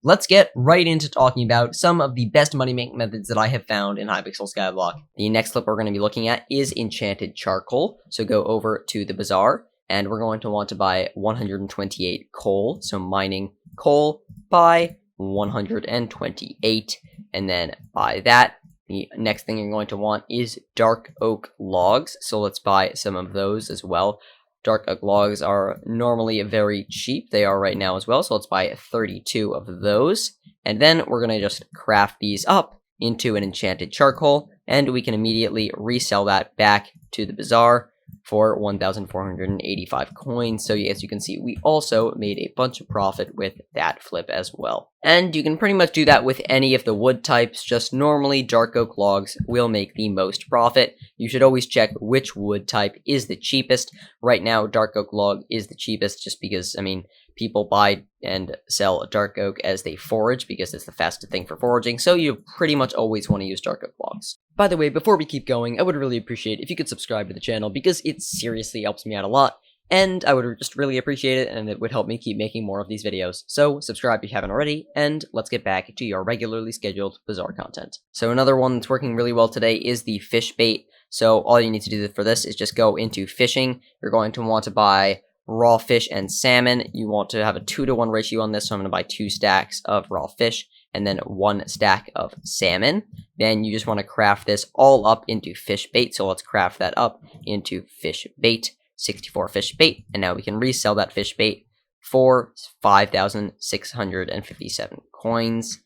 let's get right into talking about some of the best money-making methods that I have found in Hypixel Skyblock. The next flip we're going to be looking at is Enchanted Charcoal. So go over to the bazaar, and we're going to want to buy 128 coal. So mining coal, buy 128, and then buy that. The next thing you're going to want is dark oak logs. So let's buy some of those as well. Dark oak logs are normally very cheap. They are right now as well, so let's buy 32 of those. And then we're going to just craft these up into an enchanted charcoal, and we can immediately resell that back to the bazaar for 1,485 coins. So as you can see, we also made a bunch of profit with that flip as well. And you can pretty much do that with any of the wood types, just normally dark oak logs will make the most profit. You should always check which wood type is the cheapest. Right now, dark oak log is the cheapest just because, I mean, people buy and sell dark oak as they forage because it's the fastest thing for foraging, so you pretty much always want to use dark oak logs. By the way, before we keep going, I would really appreciate if you could subscribe to the channel because it seriously helps me out a lot, and I would just really appreciate it, and it would help me keep making more of these videos. So subscribe if you haven't already, and let's get back to your regularly scheduled bazaar content. So another one that's working really well today is the fish bait. So all you need to do for this is just go into fishing. You're going to want to buy raw fish and salmon. You want to have a 2-to-1 ratio on this, so I'm going to buy 2 stacks of raw fish and then 1 stack of salmon. Then you just want to craft this all up into fish bait, so let's craft that up into fish bait, 64 fish bait, and now we can resell that fish bait for 5,657 coins,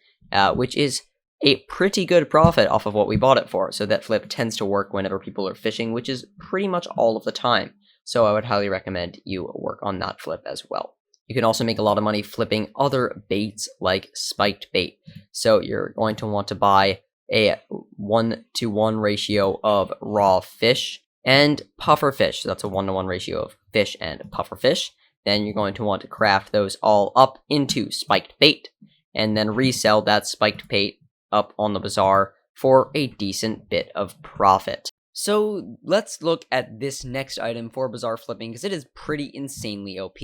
which is a pretty good profit off of what we bought it for. So that flip tends to work whenever people are fishing, which is pretty much all of the time. So I would highly recommend you work on that flip as well. You can also make a lot of money flipping other baits like spiked bait. So you're going to want to buy a 1-to-1 ratio of raw fish and puffer fish. So that's a 1-to-1 ratio of fish and puffer fish. Then you're going to want to craft those all up into spiked bait and then resell that spiked bait up on the bazaar for a decent bit of profit. So let's look at this next item for bazaar flipping because it is pretty insanely OP,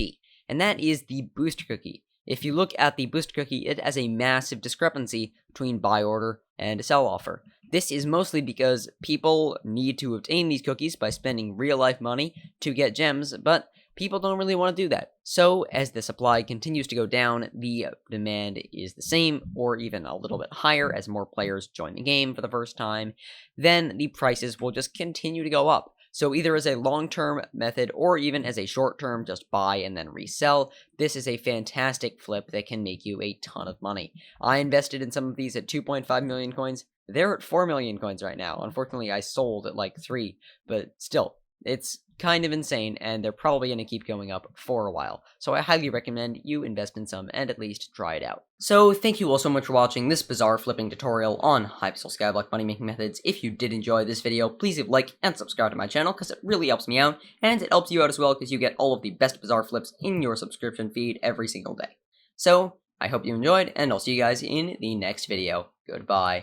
and that is the booster cookie. If you look at the booster cookie, it has a massive discrepancy between buy order and sell offer. This is mostly because people need to obtain these cookies by spending real life money to get gems, but people don't really want to do that. So as the supply continues to go down, the demand is the same or even a little bit higher as more players join the game for the first time, then the prices will just continue to go up. So either as a long-term method or even as a short-term, just buy and then resell, this is a fantastic flip that can make you a ton of money. I invested in some of these at 2.5 million coins. They're at 4 million coins right now. Unfortunately, I sold at like 3, but still, it's kind of insane, and they're probably going to keep going up for a while. So I highly recommend you invest in some and at least try it out. So thank you all so much for watching this bazaar flipping tutorial on Hypixel Skyblock money making methods. If you did enjoy this video, please leave a like and subscribe to my channel because it really helps me out, and it helps you out as well because you get all of the best bazaar flips in your subscription feed every single day. So I hope you enjoyed, and I'll see you guys in the next video. Goodbye.